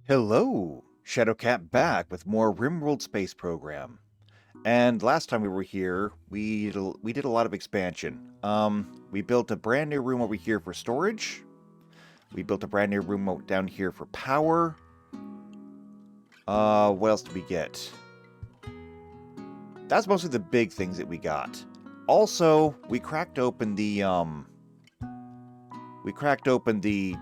Hello, Shadowcat back with more RimWorld Space Program. And last time we were here, we did a lot of expansion. We built a brand new room over here for storage. We built a brand new room down here for power. What else did we get? That's mostly the big things that we got. Also, we cracked open the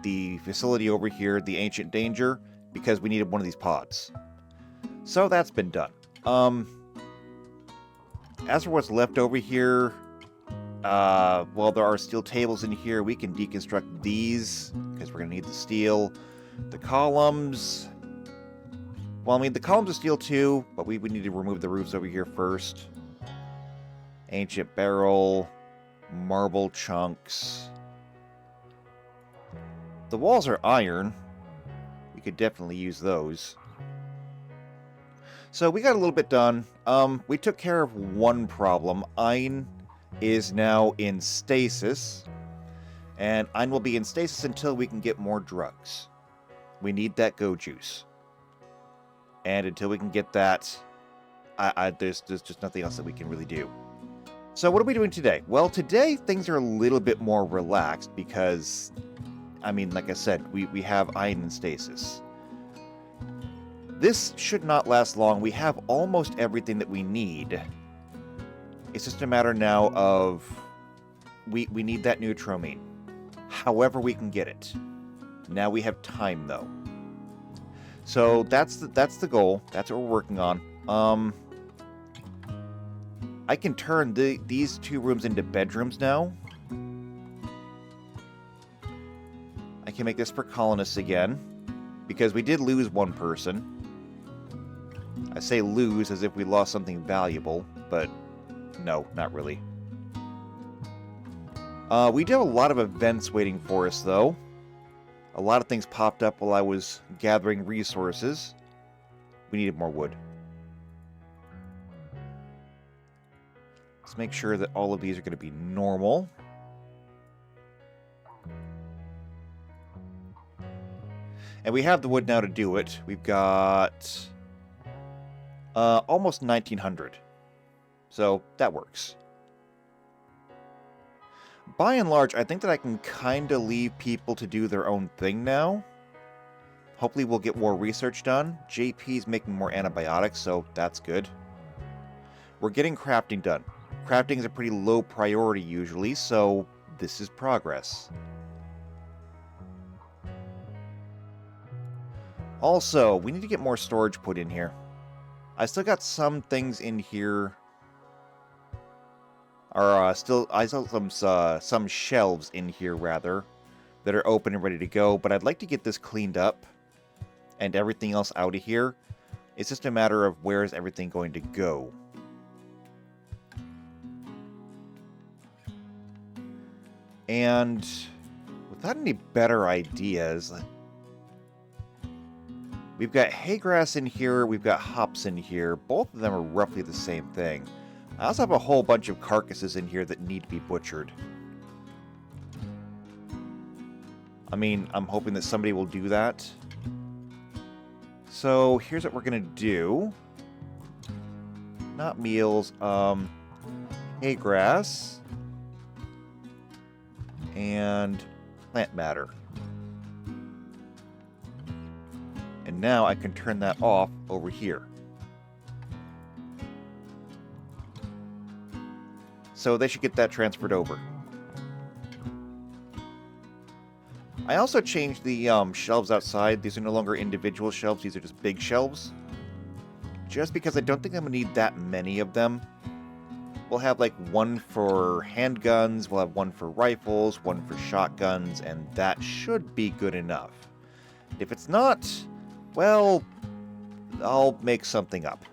the facility over here, the Ancient Danger, because we needed one of these pods. So that's been done. As for what's left over here, well, there are steel tables in here. We can deconstruct these, because we're going to need the steel. The columns... Well, I mean, the columns are steel too, but we would need to remove the roofs over here first. Ancient barrel, marble chunks. The walls are iron. We could definitely use those. So we got a little bit done. We took care of one problem. Ein is now in stasis. And Ein will be in stasis until we can get more drugs. We need that go juice. And until we can get that, there's just nothing else that we can really do. So what are we doing today? Well, today things are a little bit more relaxed because, I mean, like I said, we have Ein in stasis. This should not last long. We have almost everything that we need. It's just a matter now of we need that neutromine. However we can get it. Now we have time though. So that's the goal. That's what we're working on. I can turn these two rooms into bedrooms now. I can make this for colonists again, because we did lose one person. I say lose as if we lost something valuable, but no, not really. We do have a lot of events waiting for us, though. A lot of things popped up while I was gathering resources. We needed more wood. Let's make sure that all of these are going to be normal. And we have the wood now to do it. We've got almost 1900. So that works. By and large, I think that I can kind of leave people to do their own thing now. Hopefully we'll get more research done. JP's making more antibiotics, so that's good. We're getting crafting done. Crafting is a pretty low priority usually, so this is progress. Also, we need to get more storage put in here. I still got some things in here. I still some shelves in here rather that are open and ready to go, but I'd like to get this cleaned up and everything else out of here. It's just a matter of where is everything going to go. And without any better ideas, we've got hay grass in here, we've got hops in here. Both of them are roughly the same thing. I also have a whole bunch of carcasses in here that need to be butchered. I mean, I'm hoping that somebody will do that. So, here's what we're going to do. Not meals, hay grass. And plant matter. And now I can turn that off over here. So they should get that transferred over. I also changed the shelves outside. These are no longer individual shelves. These are just big shelves. Just because I don't think I'm going to need that many of them. We'll have like one for handguns, we'll have one for rifles, one for shotguns, and that should be good enough. If it's not, well, I'll make something up.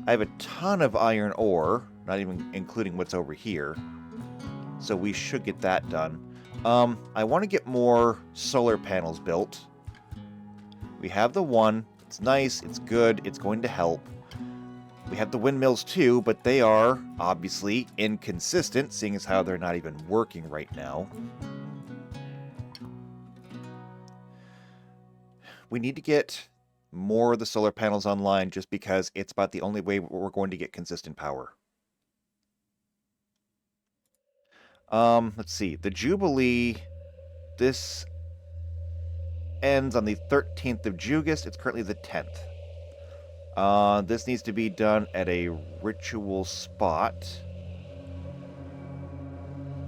I have a ton of iron ore, not even including what's over here. So we should get that done. I want to get more solar panels built. We have the one. It's nice, it's good, it's going to help. We have the windmills too, but they are, obviously, inconsistent, seeing as how they're not even working right now. We need to get more of the solar panels online just because it's about the only way we're going to get consistent power. Let's see. The Jubilee, this ends on the 13th of Jugas. It's currently the 10th. This needs to be done at a ritual spot.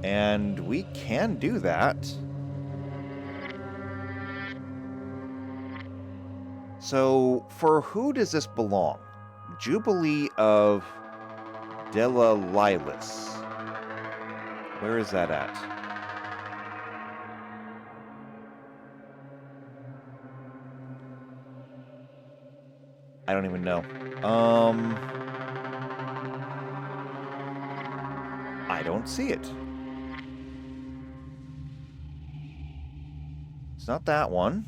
And we can do that. So, for who does this belong? Jubilee of Della Lilis. Where is that at? I don't even know. I don't see it. It's not that one.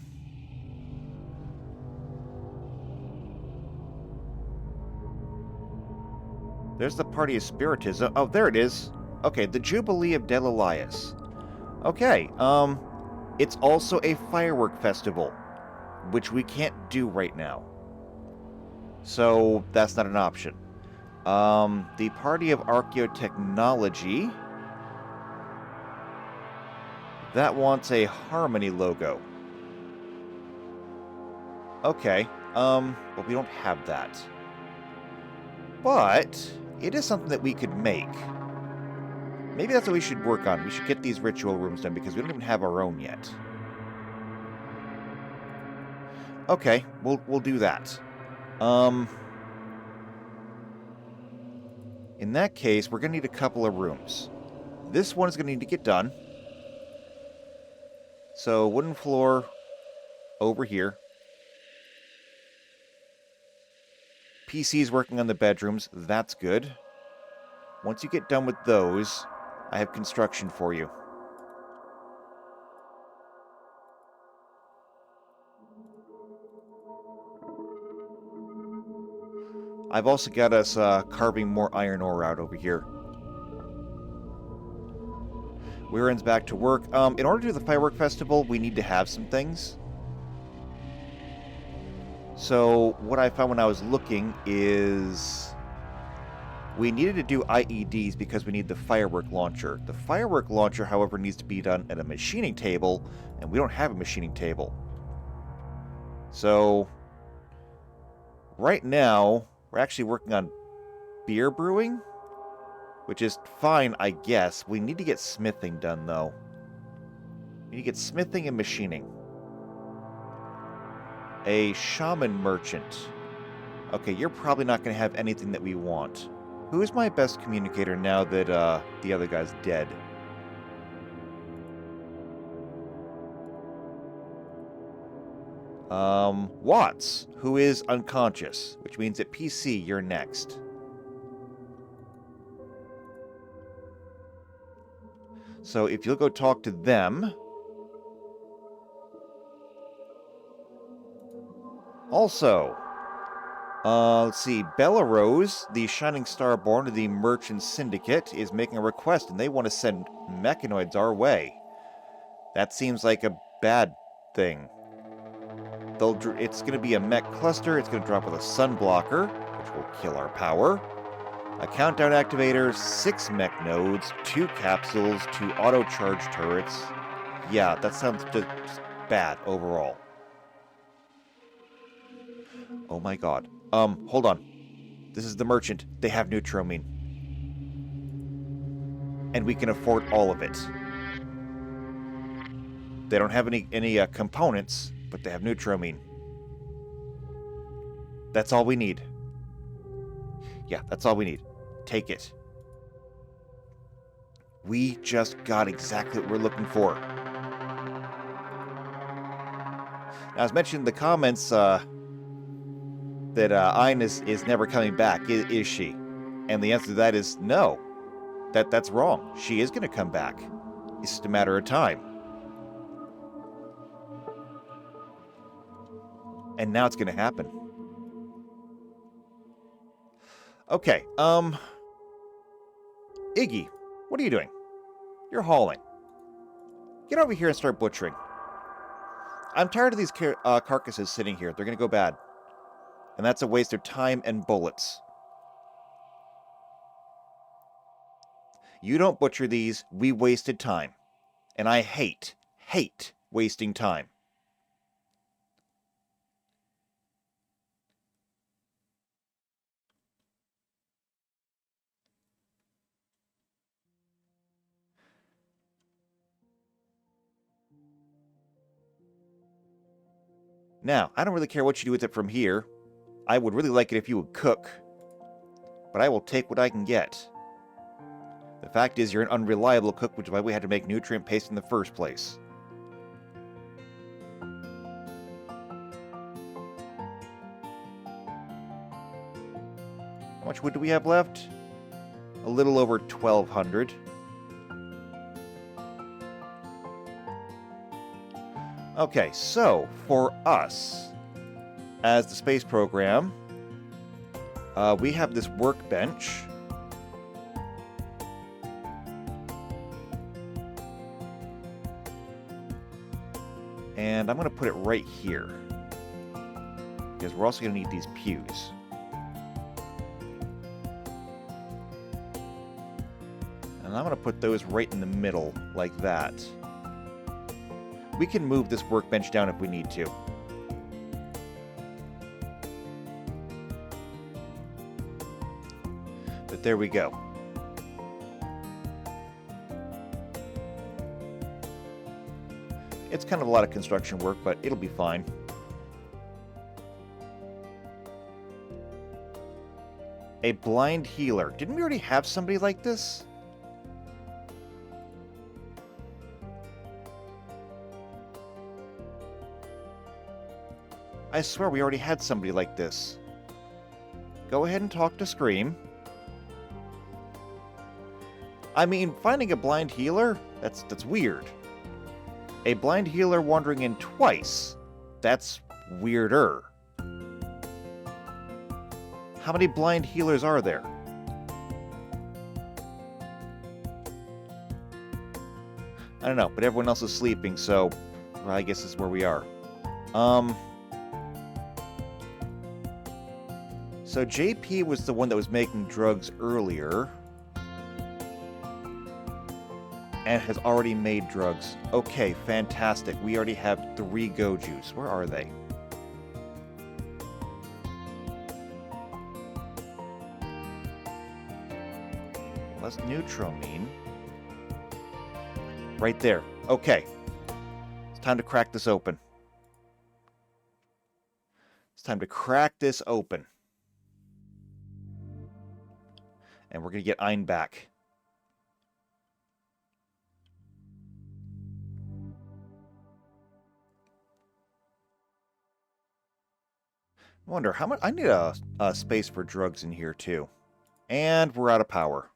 There's the Party of Spiritism. Oh, there it is. Okay, the Jubilee of Delilias. Okay, it's also a firework festival, which we can't do right now. So, that's not an option. The Party of Archaeotechnology. That wants a Harmony logo. Okay, but we don't have that. But it is something that we could make. Maybe that's what we should work on. We should get these ritual rooms done because we don't even have our own yet. Okay, we'll do that. In that case, we're going to need a couple of rooms. This one is going to need to get done. So, wooden floor over here. PC's working on the bedrooms. That's good. Once you get done with those, I have construction for you. I've also got us carving more iron ore out over here. Weiren's back to work. In order to do the firework festival, we need to have some things. So what I found when I was looking is we needed to do IEDs because we need the firework launcher. The firework launcher, however, needs to be done at a machining table, and we don't have a machining table. So right now, we're actually working on beer brewing, which is fine, I guess. We need to get smithing done, though. We need to get smithing and machining. A shaman merchant. Okay, you're probably not going to have anything that we want. Who is my best communicator now that the other guy's dead? Watts, who is unconscious, which means at PC, you're next. So if you'll go talk to them. Also, let's see, Bella Rose, the Shining Star born of the Merchant Syndicate, is making a request, and they want to send mechanoids our way. That seems like a bad thing. It's going to be a mech cluster, it's going to drop with a sun blocker, which will kill our power. A countdown activator, 6 mech nodes, 2 capsules, 2 auto-charge turrets. Yeah, that sounds just bad overall. Oh my god. Hold on. This is the merchant. They have neutramine. And we can afford all of it. They don't have any components, but they have neutramine. That's all we need. Yeah, that's all we need. Take it. We just got exactly what we're looking for. Now, as mentioned in the comments, that Ayn is never coming back, is she? And the answer to that is no. That's wrong. She is going to come back. It's just a matter of time. And now it's going to happen. Okay, Iggy, what are you doing? You're hauling. Get over here and start butchering. I'm tired of these carcasses sitting here. They're going to go bad. And that's a waste of time and bullets. You don't butcher these. We wasted time. And I hate wasting time. Now, I don't really care what you do with it from here. I would really like it if you would cook. But I will take what I can get. The fact is, you're an unreliable cook, which is why we had to make nutrient paste in the first place. How much wood do we have left? A little over 1,200. Okay, so for us, as the space program, we have this workbench. And I'm going to put it right here. Because we're also going to need these pews. And I'm going to put those right in the middle, like that. We can move this workbench down if we need to. But there we go. It's kind of a lot of construction work, but it'll be fine. A blind healer. Didn't we already have somebody like this? I swear we already had somebody like this. Go ahead and talk to Scream. I mean, finding a blind healer? That's weird. A blind healer wandering in twice? That's weirder. How many blind healers are there? I don't know, but everyone else is sleeping, so well, I guess this is where we are. So JP was the one that was making drugs earlier. And has already made drugs. Okay, fantastic. We already have 3 Gojus. Where are they? What's neutramine? Right there. Okay. It's time to crack this open. It's time to crack this open. And we're going to get Ein back. I wonder how much. I need a space for drugs in here too. And we're out of power.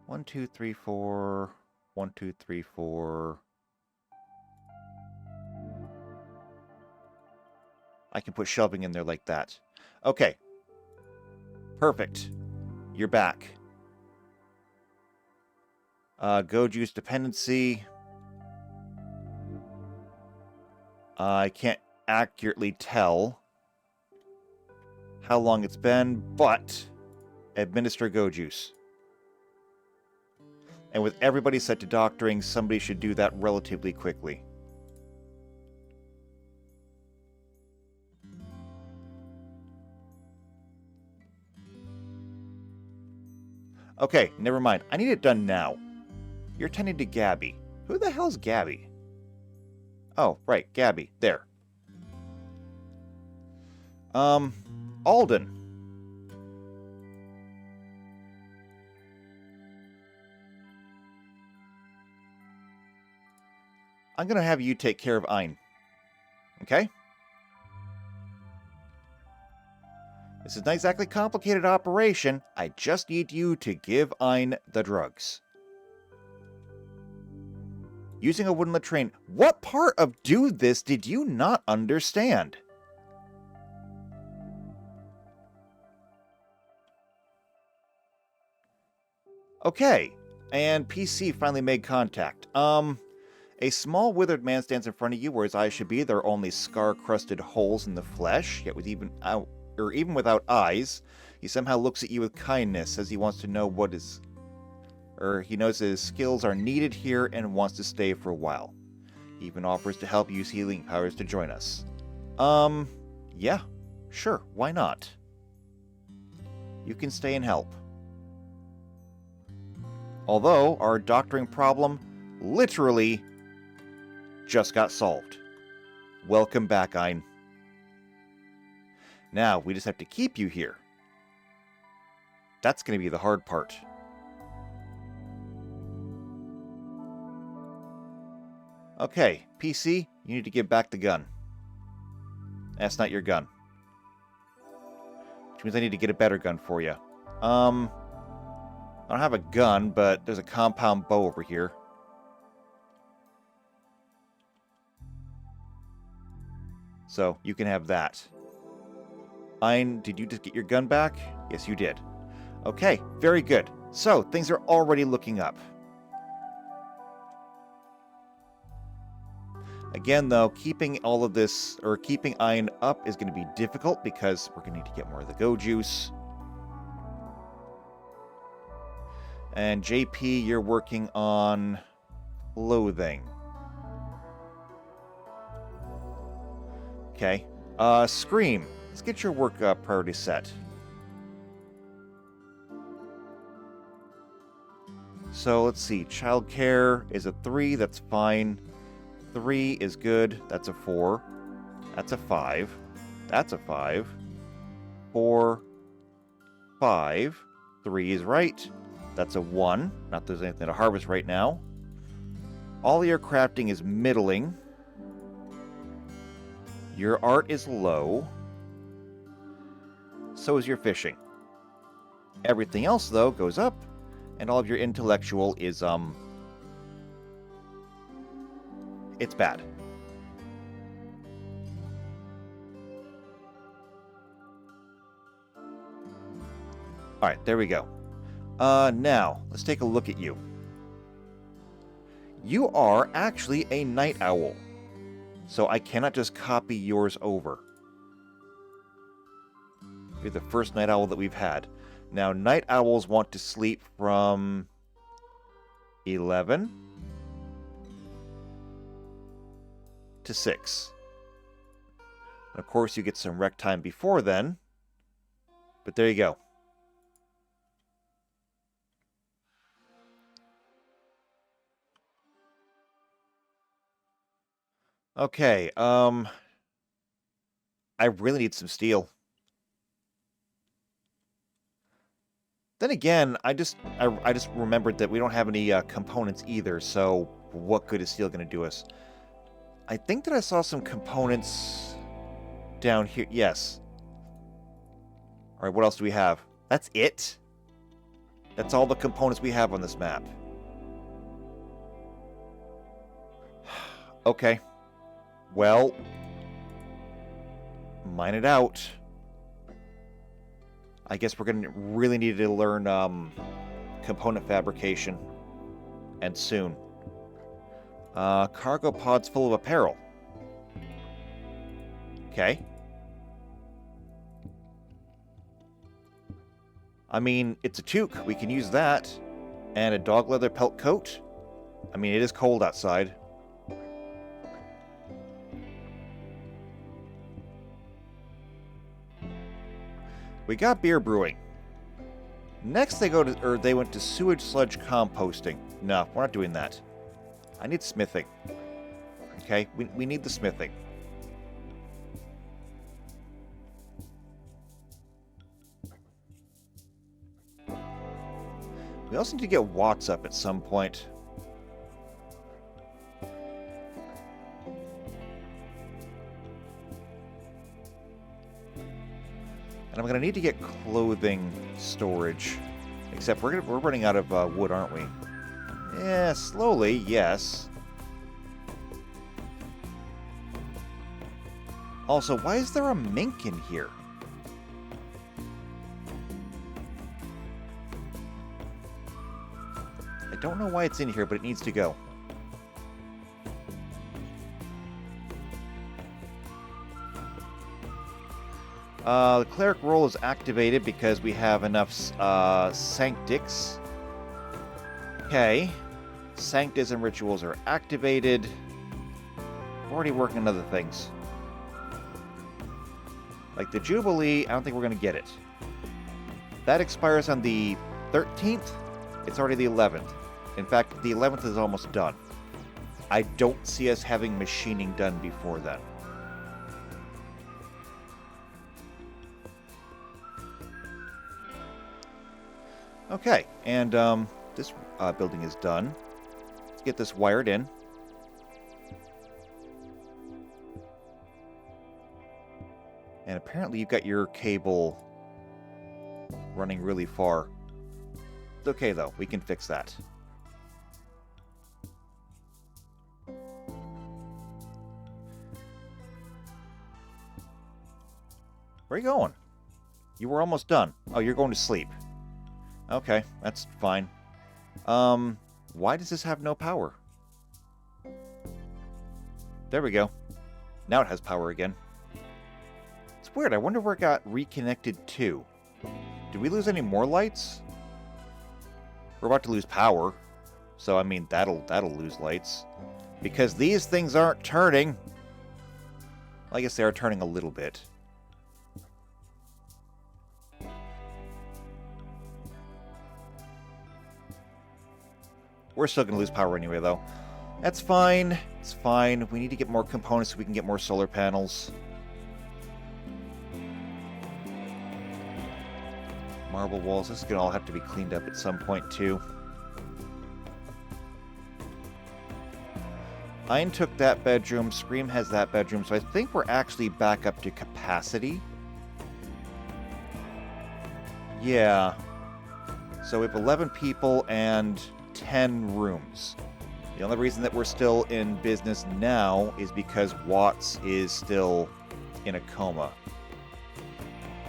1, 2, 3, 4. 1, 2, 3, 4. I can put shelving in there like that. Okay. Perfect. You're back. Goju's dependency. I can't accurately tell how long it's been, but administer Go Juice. And with everybody set to doctoring, somebody should do that relatively quickly. Okay, never mind. I need it done now. You're tending to Gabby. Who the hell's Gabby? Oh, right, Gabby. There. Alden. I'm going to have you take care of Ein. Okay? This is not exactly a complicated operation. I just need you to give Ein the drugs. Using a wooden latrine. What part of do this did you not understand? Okay. And PC finally made contact. A small withered man stands in front of you where his eyes should be. There are only scar-crusted holes in the flesh, yet with even without eyes, he somehow looks at you with kindness, says he wants to know he knows that his skills are needed here and wants to stay for a while. He even offers to help use healing powers to join us. Yeah, sure, why not? You can stay and help. Although, our doctoring problem literally just got solved. Welcome back, Ein. Now, we just have to keep you here. That's going to be the hard part. Okay, PC, you need to give back the gun. That's not your gun. Which means I need to get a better gun for you. I don't have a gun, but there's a compound bow over here. So, you can have that. Ein, did you just get your gun back? Yes, you did. Okay, very good. So, things are already looking up. Again, though, keeping all of this, or keeping Ein up is going to be difficult because we're going to need to get more of the go juice. And JP, you're working on loathing. Okay. Scream. Let's get your work priority set. So let's see. Childcare is a 3. That's fine. 3 is good. That's a 4. That's a 5. That's a 5. 4. 5. 3 is right. That's a 1. Not that there's anything to harvest right now. All your crafting is middling. Your art is low. So is your fishing. Everything else, though, goes up. And all of your intellectual is, it's bad. Alright, there we go. Now, let's take a look at you. You are actually a night owl. So I cannot just copy yours over. You're the first night owl that we've had. Now, night owls want to sleep from 11 to 6. And of course, you get some rec time before then. But there you go. Okay, I really need some steel. Then again, I just remembered that we don't have any components either, so what good is steel going to do us? I think that I saw some components down here. Yes. Alright, what else do we have? That's it? That's all the components we have on this map. Okay. Well, mine it out. I guess we're going to really need to learn component fabrication. And soon. Cargo pods full of apparel. Okay. I mean, it's a toque. We can use that. And a dog leather pelt coat. I mean, it is cold outside. We got beer brewing. Next they went to sewage sludge composting. No, we're not doing that. I need smithing. Okay, we need the smithing. We also need to get watts up at some point. And I'm going to need to get clothing storage. Except we're running out of wood, aren't we? Yeah, slowly, yes. Also, why is there a mink in here? I don't know why it's in here, but it needs to go. The cleric role is activated because we have enough sanctics. Okay. Sanctus and rituals are activated. We're already working on other things. Like the Jubilee, I don't think we're going to get it. That expires on the 13th. It's already the 11th. In fact, the 11th is almost done. I don't see us having machining done before then. Okay, and this building is done. Let's get this wired in. And apparently you've got your cable running really far. It's okay, though. We can fix that. Where are you going? You were almost done. Oh, you're going to sleep. Okay, that's fine. Why does this have no power? There we go. Now it has power again. It's weird. I wonder where it got reconnected to. Did we lose any more lights? We're about to lose power. So, I mean, that'll lose lights. Because these things aren't turning. I guess they are turning a little bit. We're still going to lose power anyway, though. That's fine. It's fine. We need to get more components so we can get more solar panels. Marble walls. This is going to all have to be cleaned up at some point, too. Ian took that bedroom. Scream has that bedroom. So I think we're actually back up to capacity. Yeah. So we have 11 people and 10 rooms. The only reason that we're still in business now is because Watts is still in a coma.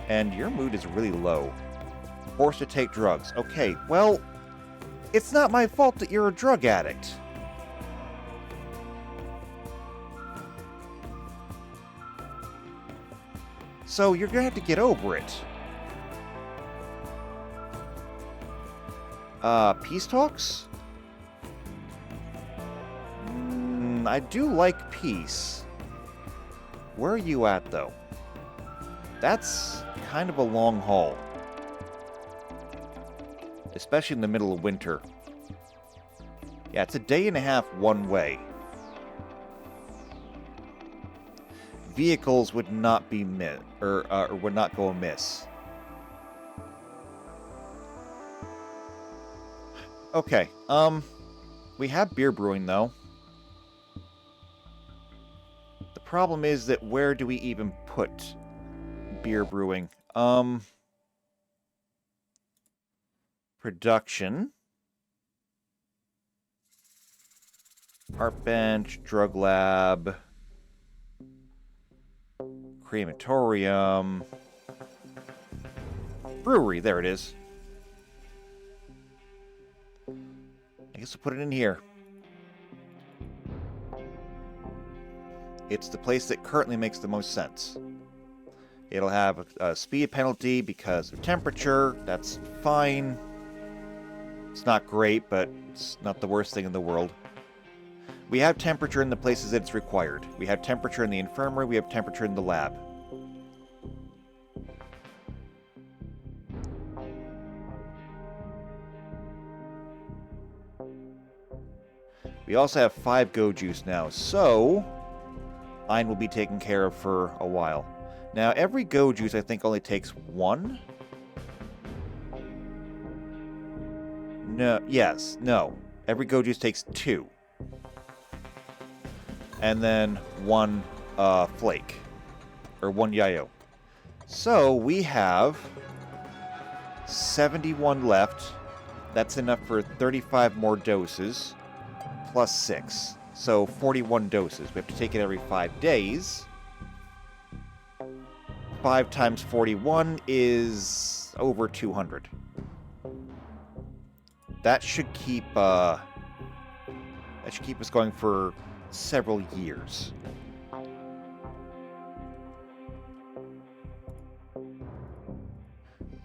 And your mood is really low. Forced to take drugs. Okay, well, it's not my fault that you're a drug addict. So you're gonna have to get over it. Peace talks? I do like peace. Where are you at, though? That's kind of a long haul. Especially in the middle of winter. Yeah, it's a day and a half one way. Vehicles would not be or would not go amiss. Okay, we have beer brewing, though. The problem is that where do we even put beer brewing? Production. Art bench, drug lab, crematorium, brewery, there it is. I guess we'll put it in here. It's the place that currently makes the most sense. It'll have a speed penalty because of temperature. That's fine. It's not great, but it's not the worst thing in the world. We have temperature in the places that it's required. We have temperature in the infirmary. We have temperature in the lab. We also have 5 Go Juice now, so Ein will be taken care of for a while. Now, every Go Juice, I think, only takes 1. No, yes, no. Every Go Juice takes 2. And then 1 flake. Or 1 Yayo. So, we have 71 left. That's enough for 35 more doses. Plus 6. So 41 doses. We have to take it every 5 days. 5 times 41 is over 200. that should keep us going for several years.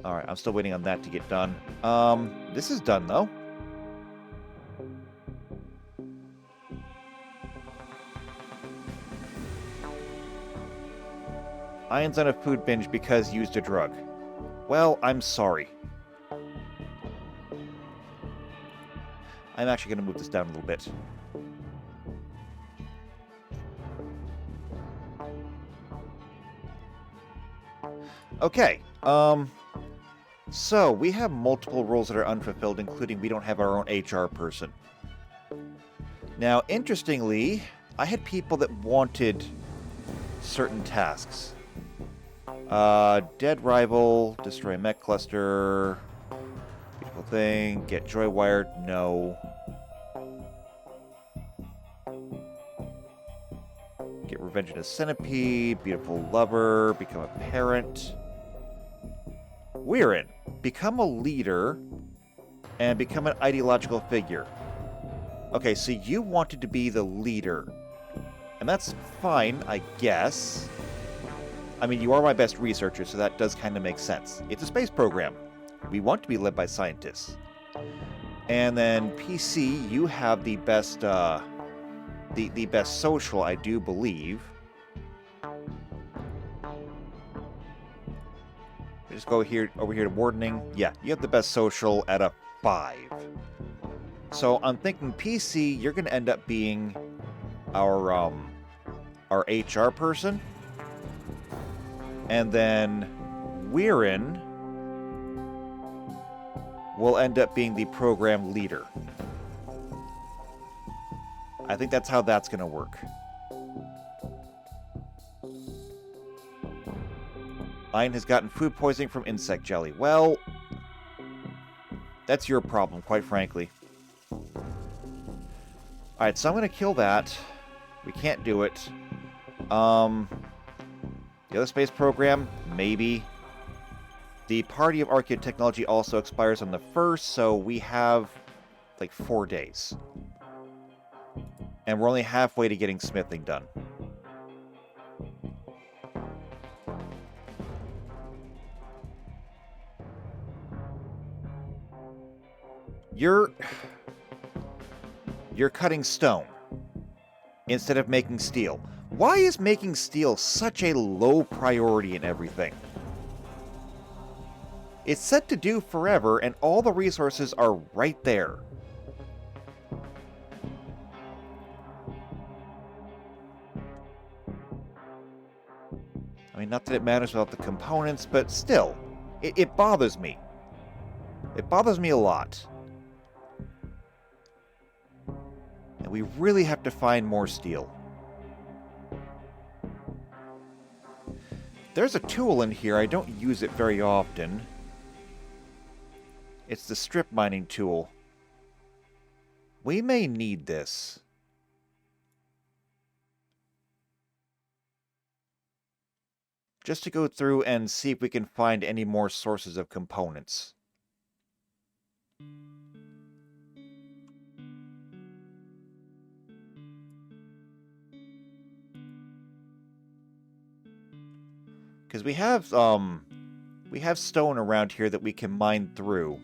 Alright, I'm still waiting on that to get done. This is done, though. Ian's on a food binge because used a drug. Well, I'm sorry. I'm actually going to move this down a little bit. Okay, so we have multiple roles that are unfulfilled, including we don't have our own HR person. Now, interestingly, I had people that wanted certain tasks. Dead rival, destroy mech cluster, beautiful thing, get joy wired, no. Get revenge in a centipede, beautiful lover, become a parent. We're in. Become a leader and become an ideological figure. Okay, so you wanted to be the leader. And that's fine, I guess. I mean, you are my best researcher, so that does kind of make sense. It's a space program. We want to be led by scientists. And then PC, you have the best, the best social, I do believe. Just go here over here to wardening. Yeah, you have the best social at a 5. So I'm thinking PC, you're going to end up being our HR person. And then Weirin will end up being the program leader. I think that's how that's going to work. Ian has gotten food poisoning from insect jelly. Well, that's your problem, quite frankly. Alright, so I'm going to kill that. We can't do it. The other space program, maybe. The Party of Archaeotechnology also expires on the 1st, so we have, like, 4 days. And we're only halfway to getting smithing done. You're cutting stone instead of making steel. Why is making steel such a low priority in everything? It's set to do forever, and all the resources are right there. I mean, not that it matters without the components, but still, it bothers me. It bothers me a lot. And we really have to find more steel. There's a tool in here. I don't use it very often. It's the strip mining tool. We may need this. Just to go through and see if we can find any more sources of components. Because we have stone around here that we can mine through.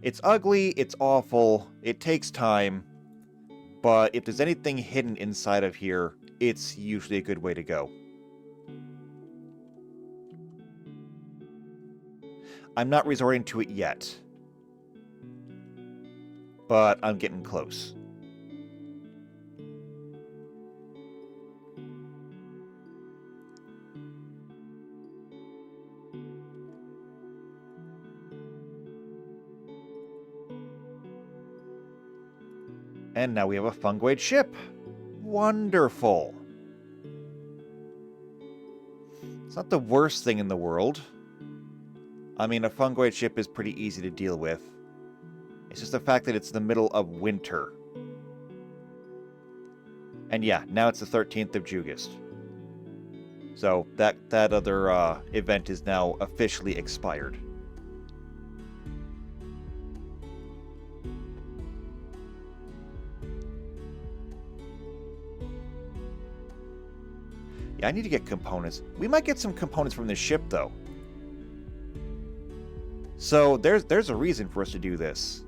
It's ugly, it's awful, it takes time, but if there's anything hidden inside of here, it's usually a good way to go. I'm not resorting to it yet, but I'm getting close. And now we have a fungoid ship. Wonderful. It's not the worst thing in the world. I mean, a fungoid ship is pretty easy to deal with. It's just the fact that it's the middle of winter. And yeah, now it's the 13th of Jugust. So that other event is now officially expired. Yeah, I need to get components. We might get some components from this ship, though. So there's a reason for us to do this.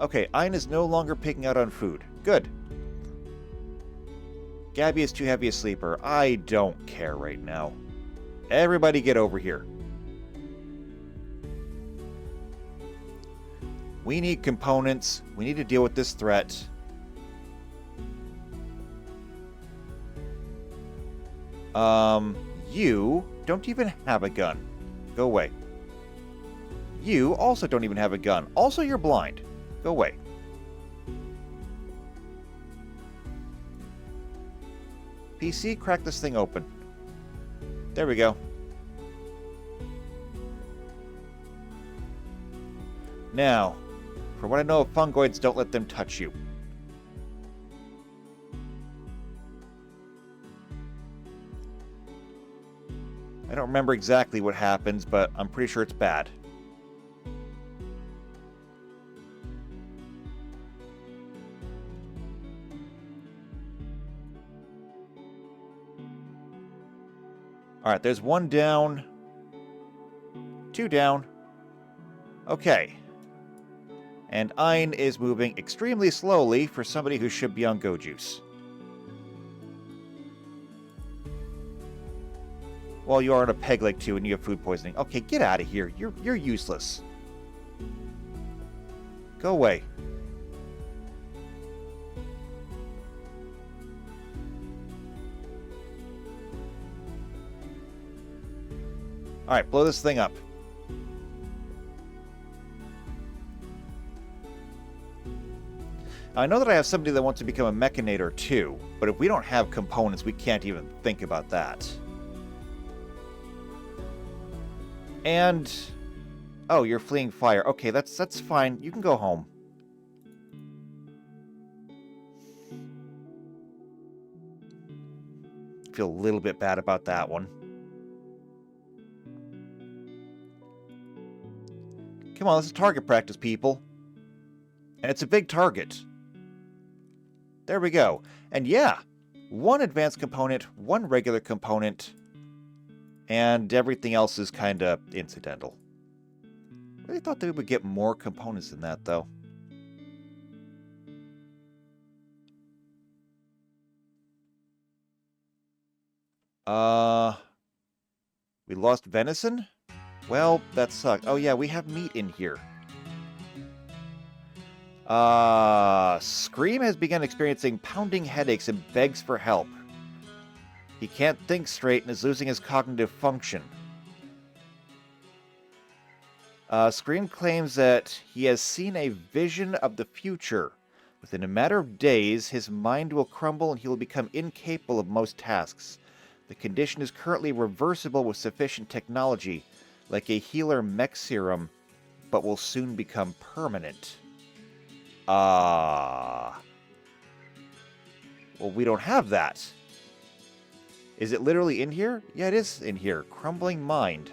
Okay, Ein is no longer picking out on food. Good. Gabby is too heavy a sleeper. I don't care right now. Everybody get over here. We need components. We need to deal with this threat. You don't even have a gun. Go away. You also don't even have a gun. Also, you're blind. Go away. PC, crack this thing open. There we go. Now, for what I know of fungoids, don't let them touch you. I don't remember exactly what happens, but I'm pretty sure it's bad. Alright, there's one down. Two down. Okay. And Ein is moving extremely slowly for somebody who should be on go juice. Well, you are on a peg leg too, and you have food poisoning. Okay, get out of here. You're useless. Go away. Alright, blow this thing up. I know that I have somebody that wants to become a mechanator too, but if we don't have components, we can't even think about that. And... oh, you're fleeing fire. Okay, that's fine. You can go home. Feel a little bit bad about that one. Come on, this is target practice, people. And it's a big target. There we go. And yeah, one advanced component, one regular component, and everything else is kind of incidental. Really thought they would get more components than that, though. We lost venison? Well, that sucked. Oh yeah, we have meat in here. Scream has begun experiencing pounding headaches and begs for help. He can't think straight and is losing his cognitive function. Scream claims that he has seen a vision of the future. Within a matter of days, his mind will crumble and he will become incapable of most tasks. The condition is currently reversible with sufficient technology, like a healer mech serum, but will soon become permanent. Well, we don't have that. Is it literally in here? Yeah, it is in here. Crumbling mind.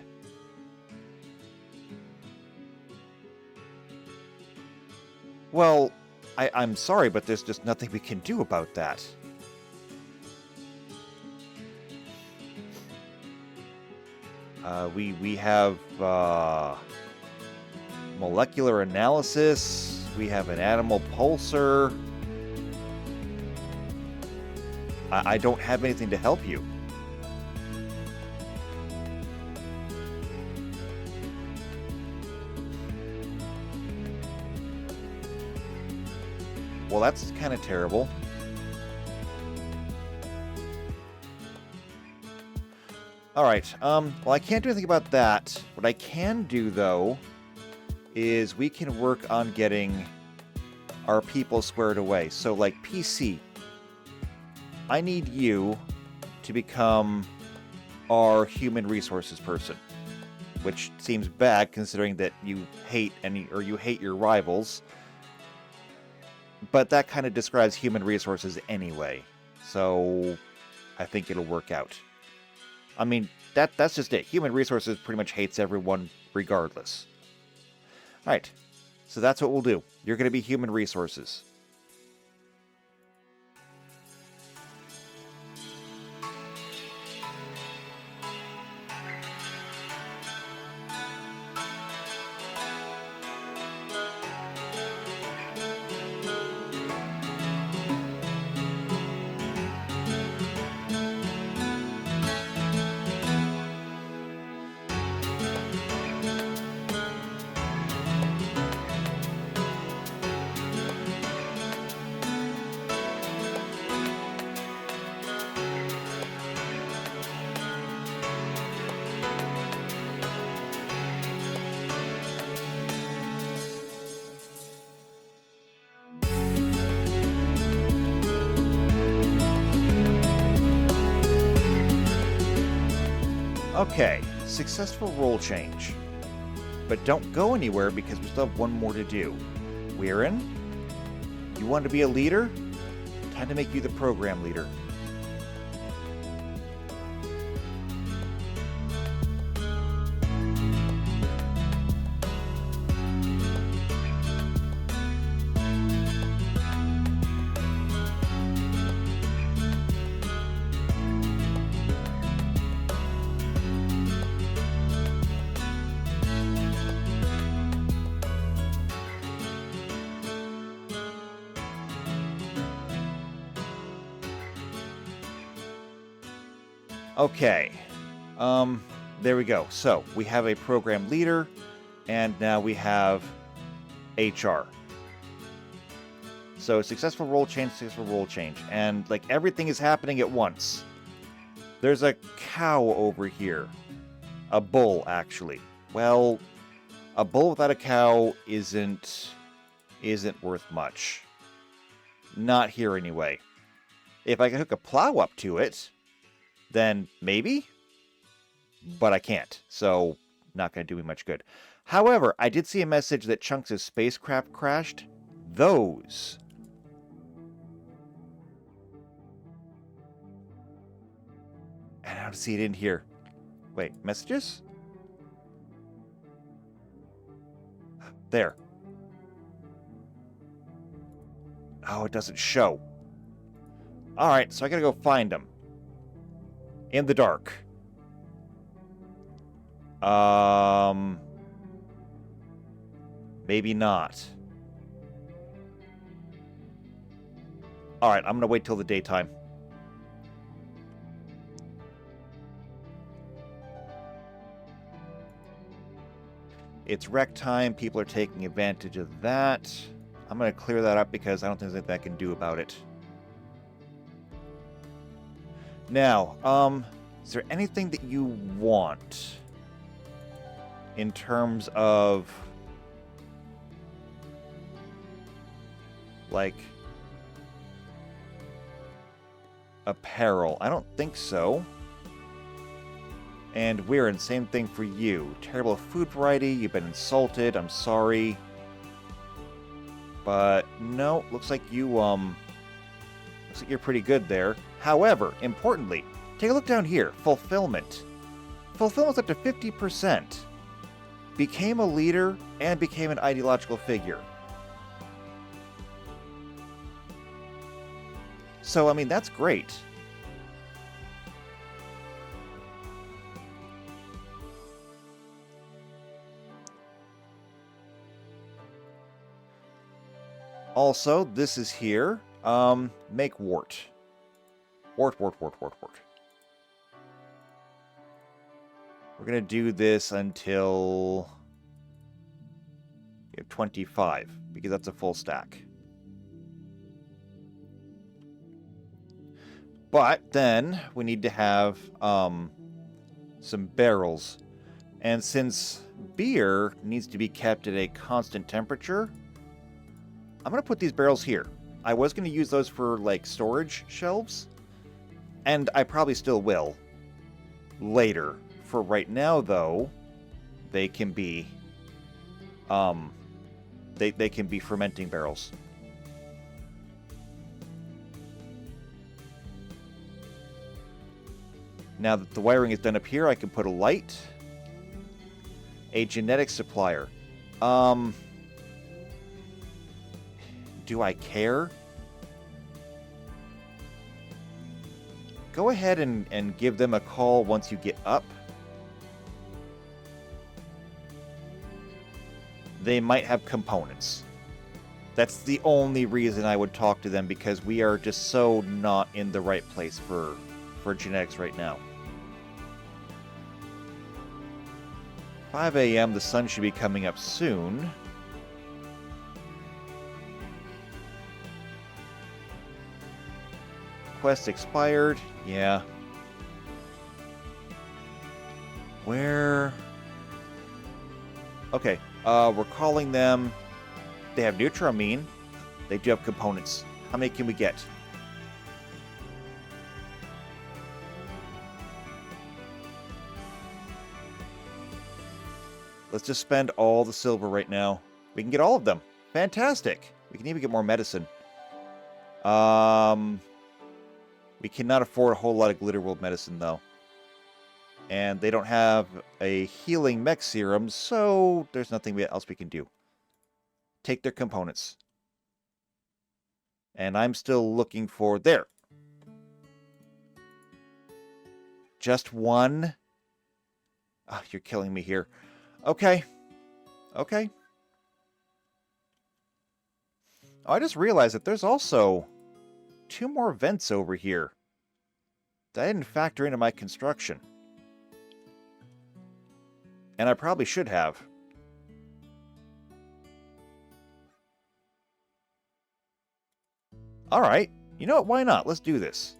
Well, I'm sorry, but there's just nothing we can do about that. We have molecular analysis. We have an animal pulsar. I don't have anything to help you. Well, that's kind of terrible. Alright, well, I can't do anything about that. What I can do, though, is we can work on getting our people squared away. So, like, PC, I need you to become our human resources person. Which seems bad, considering that you hate you hate your rivals. But that kind of describes human resources anyway. So, I think it'll work out. I mean, that's just it. Human resources pretty much hates everyone regardless. Alright, so that's what we'll do. You're going to be human resources. Okay, successful role change. But don't go anywhere because we still have one more to do. Weirin, you want to be a leader? Time to make you the program leader. Okay, there we go. So we have a program leader, and now we have HR. So successful role change, and like everything is happening at once. There's a cow over here, a bull actually. Well, a bull without a cow isn't worth much. Not here anyway. If I can hook a plow up to it, then maybe, but I can't, so not going to do me much good. However, I did see a message that Chunks' spacecraft crashed. Those. And I don't see it in here. Wait, messages? There. Oh, it doesn't show. Alright, so I gotta go find them. In the dark. Maybe not. Alright, I'm gonna wait till the daytime. It's wreck time. People are taking advantage of that. I'm gonna clear that up because I don't think there's anything I can do about it. Now, is there anything that you want in terms of, like, apparel? I don't think so. And Weirin, same thing for you. Terrible food variety, you've been insulted, I'm sorry. But no, looks like you're pretty good there. However, importantly, take a look down here. Fulfillment. Fulfillment's up to 50%. Became a leader and became an ideological figure. So, I mean, that's great. Also, this is here. Make wart. Wart. We're going to do this until we have 25, because that's a full stack. But then we need to have some barrels. And since beer needs to be kept at a constant temperature, I'm going to put these barrels here. I was going to use those for, like, storage shelves. And I probably still will later. For right now, though, they can be they can be fermenting barrels. Now that the wiring is done up here, I can put a light. A genetic supplier. Do I care? Go ahead and give them a call once you get up. They might have components. That's the only reason I would talk to them, because we are just so not in the right place for genetics right now. 5 a.m. The sun should be coming up soon. Quest expired. Yeah. Where? Okay. We're calling them. They have neutramine. They do have components. How many can we get? Let's just spend all the silver right now. We can get all of them. Fantastic. We can even get more medicine. We cannot afford a whole lot of Glitter World medicine, though. And they don't have a healing mech serum, so there's nothing else we can do. Take their components. And I'm still looking for... There. Just one? Oh, you're killing me here. Okay. Okay. Oh, I just realized that there's also 2 more vents over here that I didn't factor into my construction. And I probably should have. Alright. You know what? Why not? Let's do this.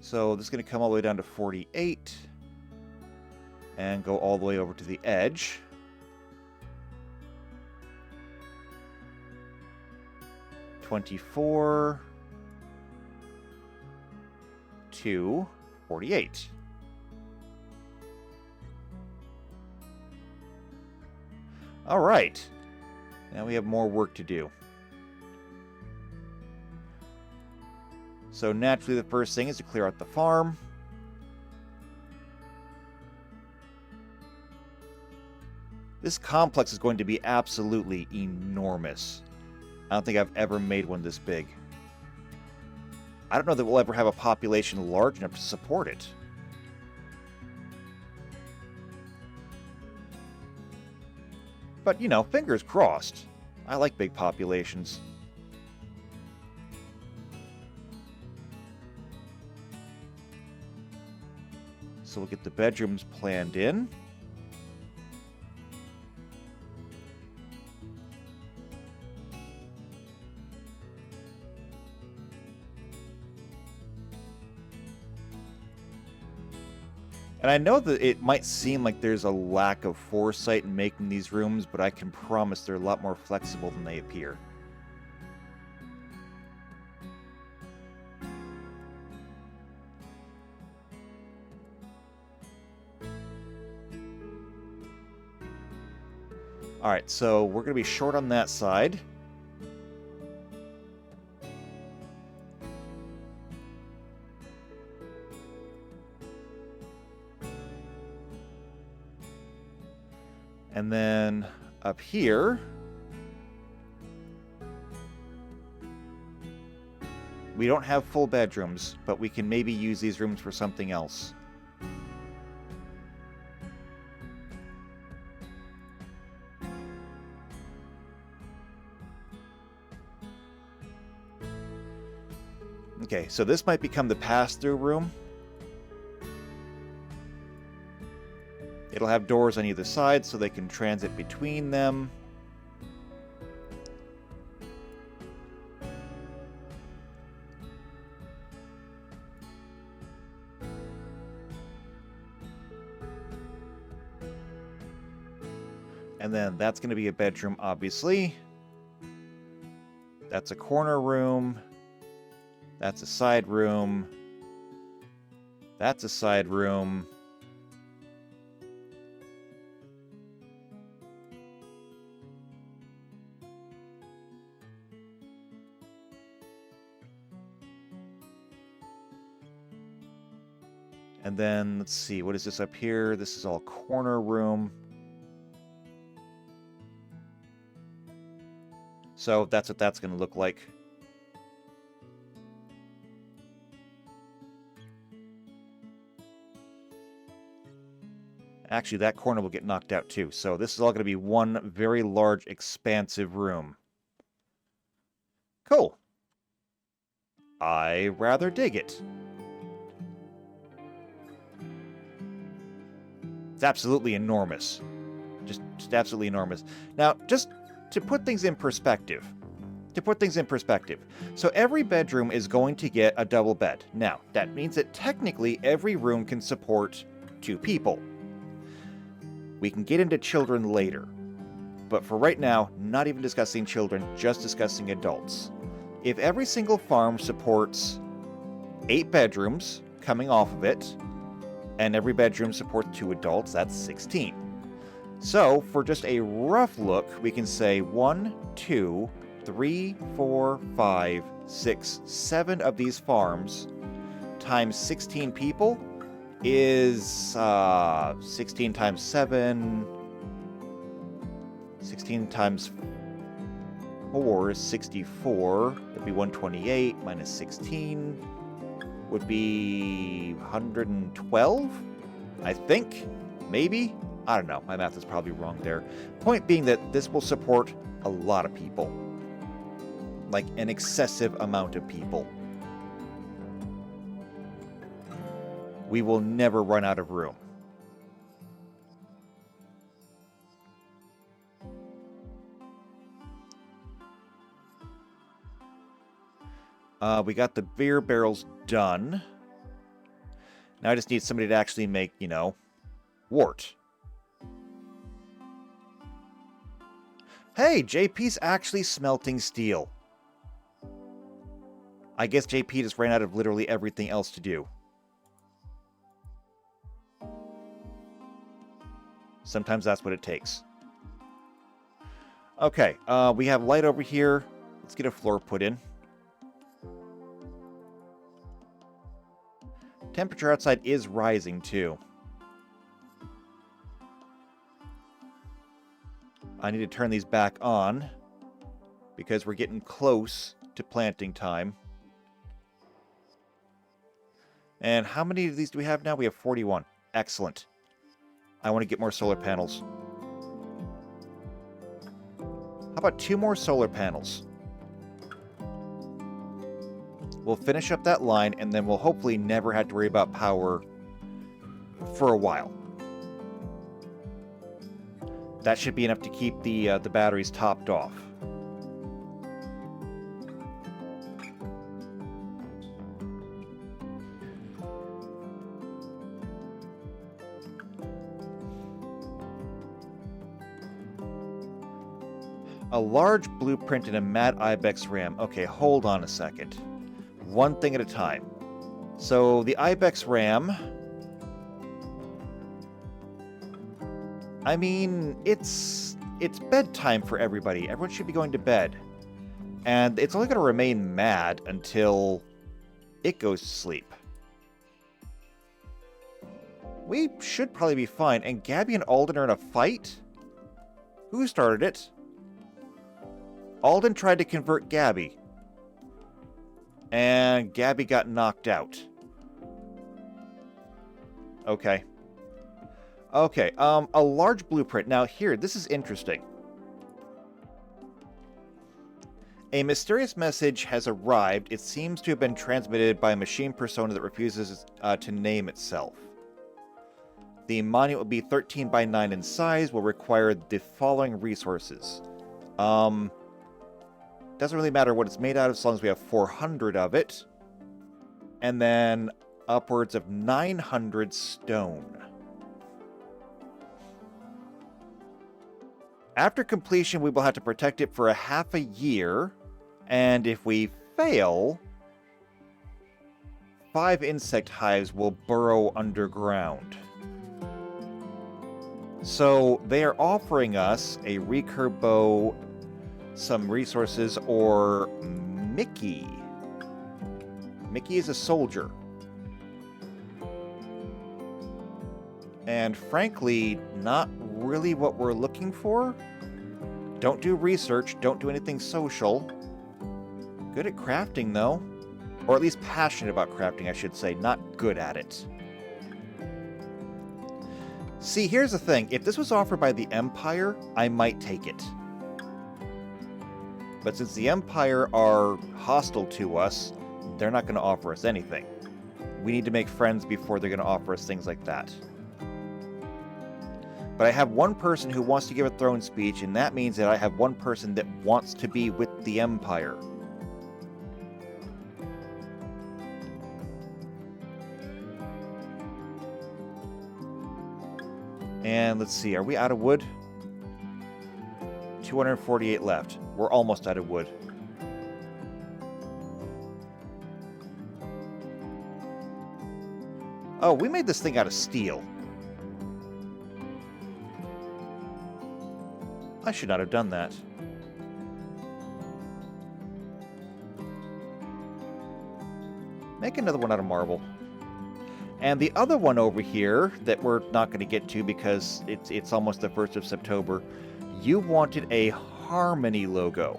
So this is going to come all the way down to 48. And go all the way over to the edge. $24 to $48. All right. Now we have more work to do. So naturally the first thing is to clear out the farm. This complex is going to be absolutely enormous. I don't think I've ever made one this big. I don't know that we'll ever have a population large enough to support it. But, you know, fingers crossed. I like big populations. So we'll get the bedrooms planned in. And I know that it might seem like there's a lack of foresight in making these rooms, but I can promise they're a lot more flexible than they appear. Alright, so we're going to be short on that side. And then up here, we don't have full bedrooms, but we can maybe use these rooms for something else. Okay, so this might become the pass-through room. It'll have doors on either side so they can transit between them. And then that's going to be a bedroom, obviously. That's a corner room. That's a side room. That's a side room. And then, let's see, what is this up here? This is all corner room. So that's what that's going to look like. Actually, that corner will get knocked out too. So this is all going to be one very large, expansive room. Cool. I rather dig it. It's absolutely enormous. Just absolutely enormous. Now, just to put things in perspective. So every bedroom is going to get a double bed. Now, that means that technically every room can support 2 people. We can get into children later. But for right now, not even discussing children, just discussing adults. If every single farm supports 8 bedrooms coming off of it, and every bedroom supports 2 adults, that's 16. So, for just a rough look, we can say 1, 2, 3, 4, 5, 6, 7 of these farms times 16 people is 16 times 7. 16 times 4 is 64. That'd be 128 minus 16 would be 112, I think. Maybe? I don't know. My math is probably wrong there. Point being that this will support a lot of people. Like an excessive amount of people. We will never run out of room. We got the beer barrels done. Now I just need somebody to actually make, you know, wort. Hey, JP's actually smelting steel. I guess JP just ran out of literally everything else to do. Sometimes that's what it takes. Okay, we have light over here. Let's get a floor put in. Temperature outside is rising, too. I need to turn these back on because we're getting close to planting time. And how many of these do we have now? We have 41. Excellent. I want to get more solar panels. How about 2 more solar panels? We'll finish up that line, and then we'll hopefully never have to worry about power for a while. That should be enough to keep the batteries topped off. A large blueprint and a Mad Ibex RAM. Okay, hold on a second. One thing at a time. So the Ibex RAM, I mean, it's bedtime for everybody. Everyone should be going to bed. And it's only going to remain mad until it goes to sleep. We should probably be fine. And Gabby and Alden are in a fight? Who started it? Alden tried to convert Gabby. And Gabby got knocked out. Okay. Okay, a large blueprint. Now here, this is interesting. A mysterious message has arrived. It seems to have been transmitted by a machine persona that refuses to name itself. The monument will be 13 by 9 in size, will require the following resources. Doesn't really matter what it's made out of as long as we have 400 of it. And then upwards of 900 stone. After completion, we will have to protect it for a half a year. And if we fail, 5 insect hives will burrow underground. So they are offering us a recurve bow, some resources, or Mickey. Mickey is a soldier. And frankly, not really what we're looking for. Don't do research, don't do anything social. Good at crafting, though. Or at least passionate about crafting, I should say, not good at it. See, here's the thing. If this was offered by the Empire, I might take it. But since the Empire are hostile to us, they're not going to offer us anything. We need to make friends before they're going to offer us things like that. But I have one person who wants to give a throne speech, and that means that I have one person that wants to be with the Empire. And let's see, are we out of wood? 248 left. We're almost out of wood. Oh, we made this thing out of steel. I should not have done that. Make another one out of marble. And the other one over here that we're not going to get to because it's almost the 1st of September, you wanted a Harmony logo,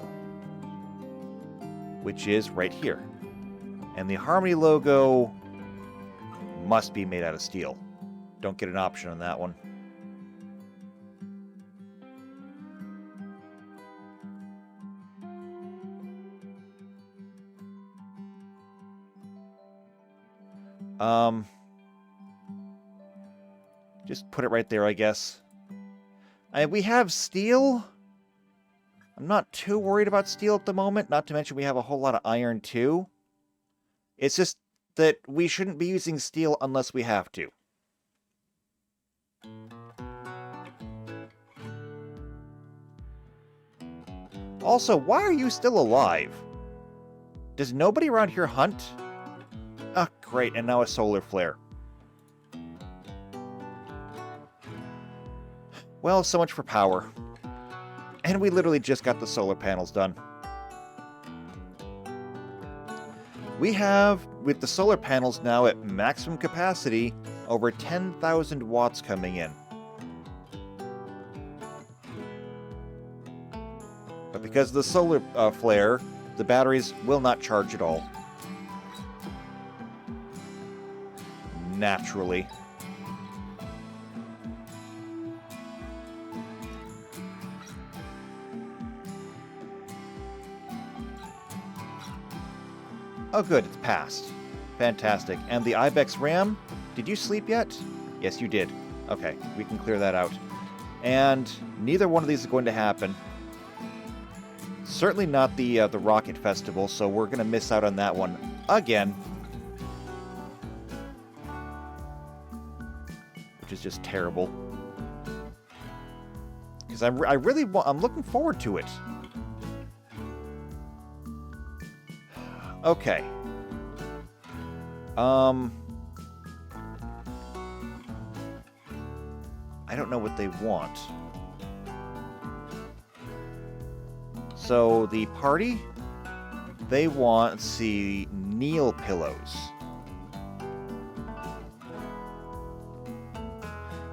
which is right here. And the Harmony logo must be made out of steel. Don't get an option on that one. Just put it right there, I guess. We have steel. I'm not too worried about steel at the moment, not to mention we have a whole lot of iron too. It's just that we shouldn't be using steel unless we have to. Also, why are you still alive? Does nobody around here hunt? Ah, great, and now a solar flare. Well, so much for power. And we literally just got the solar panels done. We have, with the solar panels now at maximum capacity, over 10,000 watts coming in. But because of the solar flare, the batteries will not charge at all. Naturally. Oh good, it's passed. Fantastic. And the Ibex RAM, did you sleep yet? Yes, you did. Okay, we can clear that out. And neither one of these is going to happen. Certainly not the Rocket Festival, so we're going to miss out on that one again. Which is just terrible. Because I'm looking forward to it. Okay. I don't know what they want. So the party, they want, let's see, Neil pillows.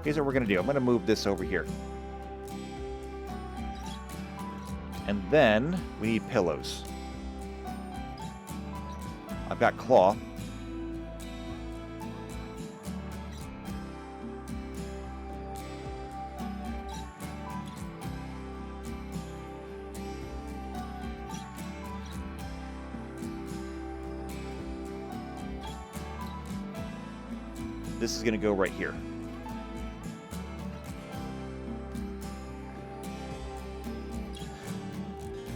Here's what we're going to do. I'm going to move this over here. And then we need pillows. I've got cloth. This is going to go right here.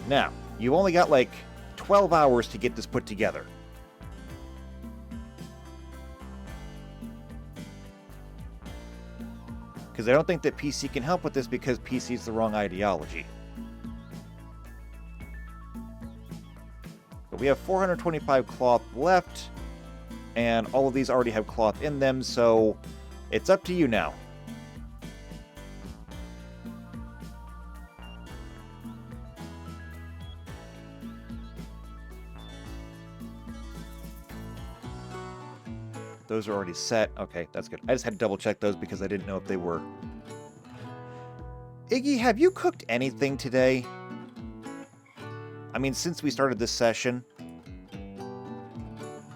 Now, you've only got like 12 hours to get this put together. Because I don't think that PC can help with this because PC is the wrong ideology. But we have 425 cloth left, and all of these already have cloth in them, so it's up to you now. Those are already set. Okay, that's good. I just had to double check those because I didn't know if they were. Iggy, have you cooked anything today? I mean, since we started this session.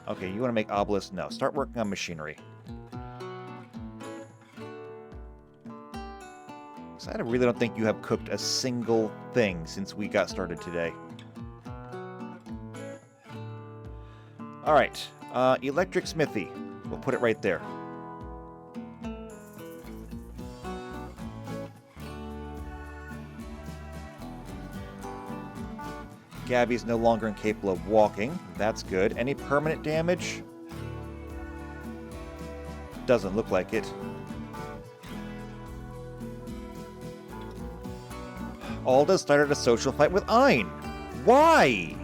Okay, you want to make obelisk? No, start working on machinery. So I really don't think you have cooked a single thing since we got started today. Alright, electric smithy. We'll put it right there. Gabby's no longer incapable of walking. That's good. Any permanent damage? Doesn't look like it. Alda started a social fight with Ein. Why?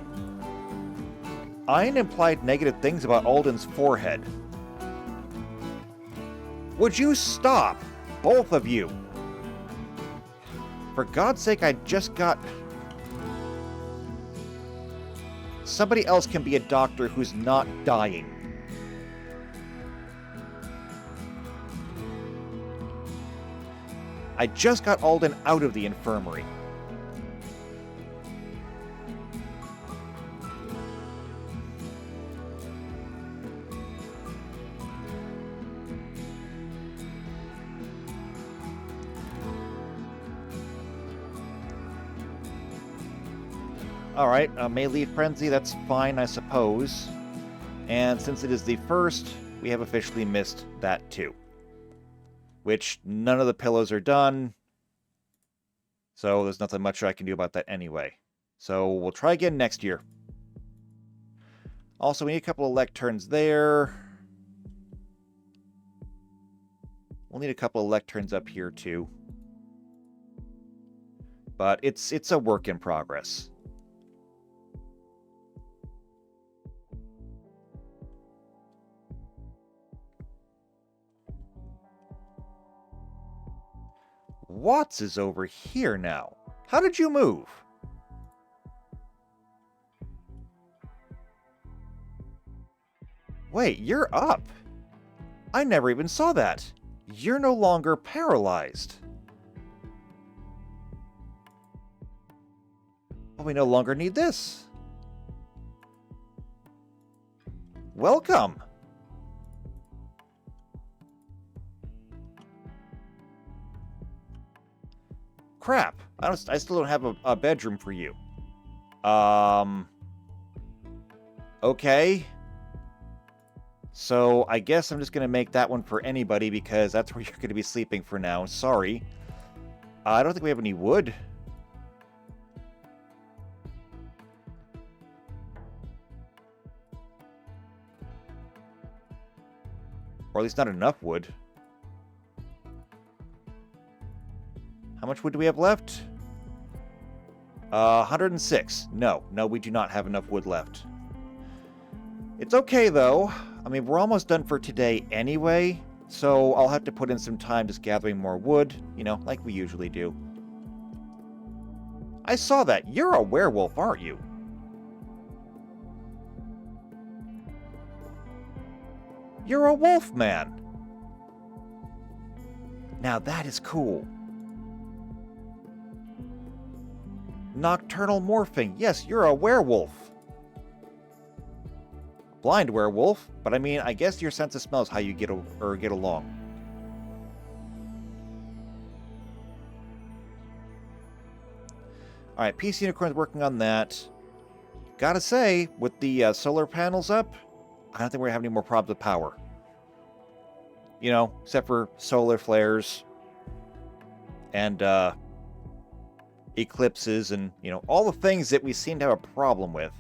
Ein implied negative things about Alden's forehead. Would you stop? Both of you. For God's sake, I just got... Somebody else can be a doctor who's not dying. I just got Alden out of the infirmary. Alright, may leave frenzy, that's fine, I suppose. And since it is the first, we have officially missed that too. Which, none of the pillows are done. So there's nothing much I can do about that anyway. So we'll try again next year. Also, we need a couple of lecterns there. We'll need a couple of lecterns up here too. But it's a work in progress. Watts is over here now. How did you move? Wait, you're up. I never even saw that. You're no longer paralyzed. Well, we no longer need this. Welcome. Crap. I still don't have a bedroom for you. Okay. So, I guess I'm just going to make that one for anybody because that's where you're going to be sleeping for now. Sorry. I don't think we have any wood. Or at least not enough wood. How much wood do we have left? 106. No, we do not have enough wood left. It's okay, though. I mean, we're almost done for today anyway, so I'll have to put in some time just gathering more wood, you know, like we usually do. I saw that. You're a werewolf, aren't you? You're a wolf man. Now that is cool. Nocturnal morphing. Yes, you're a werewolf. Blind werewolf, but I mean, I guess your sense of smell is how you get along. Alright, PC Unicorn's working on that. Gotta say, with the solar panels up, I don't think we're gonna have any more problems with power. You know, except for solar flares and eclipses and, you know, all the things that we seem to have a problem with.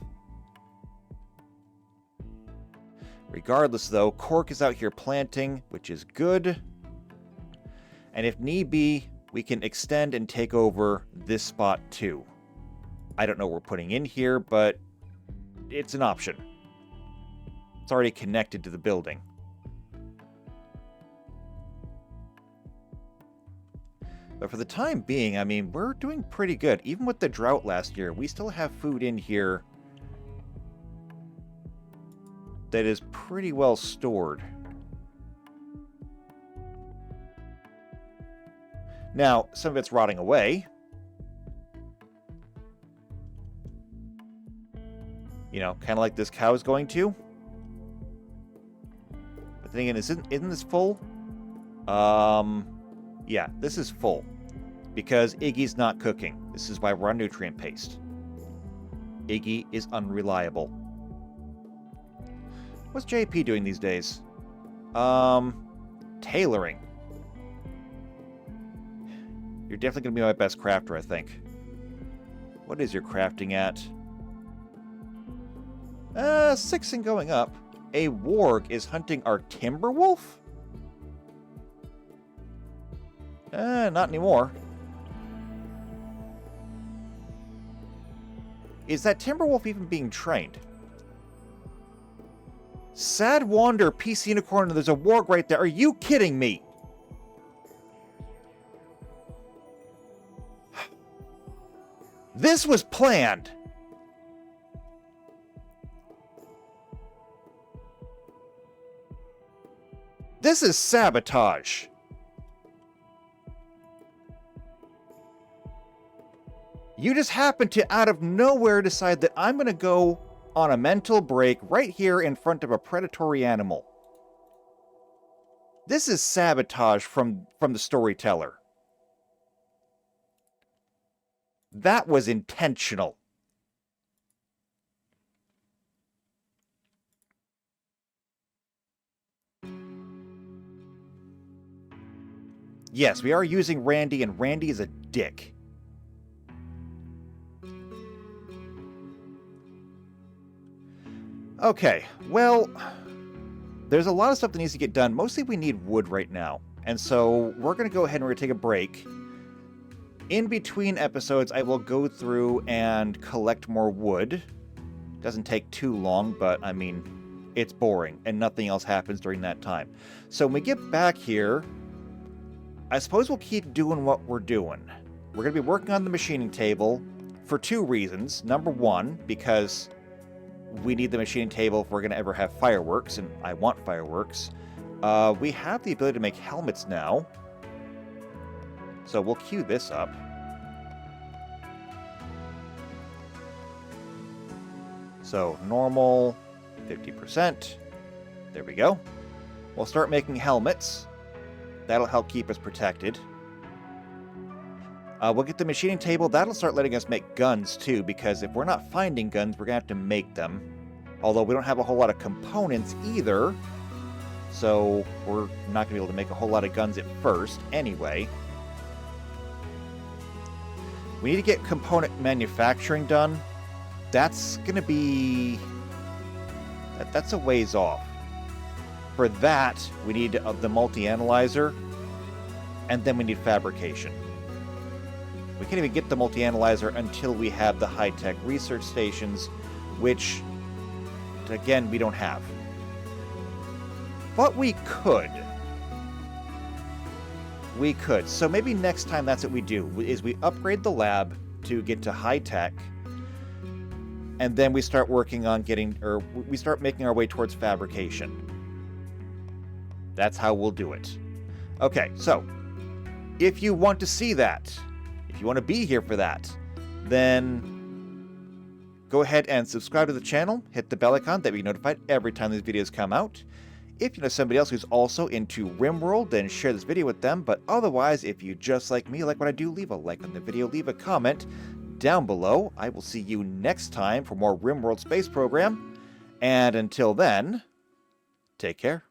Regardless, though, Cork is out here planting, which is good. And if need be, we can extend and take over this spot, too. I don't know what we're putting in here, but it's an option. It's already connected to the building. But for the time being, I mean, we're doing pretty good. Even with the drought last year, we still have food in here that is pretty well stored. Now, some of it's rotting away. You know, kind of like this cow is going to. But then again, isn't this full? Yeah, this is full. Because Iggy's not cooking. This is why we're on nutrient paste. Iggy is unreliable. What's JP doing these days? Tailoring. You're definitely going to be my best crafter, I think. What is your crafting at? 6 and going up. A warg is hunting our timber wolf? Not anymore. Is that timber wolf even being trained? Sad Wander, PC Unicorn, and there's a warg right there. Are you kidding me? This was planned! This is sabotage! You just happen to, out of nowhere, decide that I'm going to go on a mental break right here in front of a predatory animal. This is sabotage from the storyteller. That was intentional. Yes, we are using Randy, and Randy is a dick. Okay, well, there's a lot of stuff that needs to get done. Mostly we need wood right now. And so we're going to go ahead and we're going to take a break. In between episodes, I will go through and collect more wood. Doesn't take too long, but I mean, it's boring and nothing else happens during that time. So when we get back here, I suppose we'll keep doing what we're doing. We're going to be working on the machining table for two reasons. Number one, because we need the machining table if we're going to ever have fireworks, and I want fireworks. We have the ability to make helmets now. So we'll queue this up. So normal, 50%. There we go. We'll start making helmets. That'll help keep us protected. We'll get the machining table. That'll start letting us make guns, too, because if we're not finding guns, we're going to have to make them. Although we don't have a whole lot of components either, so we're not going to be able to make a whole lot of guns at first anyway. We need to get component manufacturing done. That's going to be... That's a ways off. For that, we need the multi-analyzer, and then we need fabrication. We can't even get the multi-analyzer until we have the high-tech research stations, which, again, we don't have. But we could. We could. So maybe next time that's what we do, is we upgrade the lab to get to high-tech, and then we start working on we start making our way towards fabrication. That's how we'll do it. Okay, so, if you want to see that, if you want to be here for that, then go ahead and subscribe to the channel, hit the bell icon, that way you're notified every time these videos come out. If you know somebody else who's also into RimWorld, then share this video with them. But otherwise, if you just like me, like what I do, leave a like on the video, leave a comment down below. I will see you next time for more RimWorld Space Program. And until then, take care.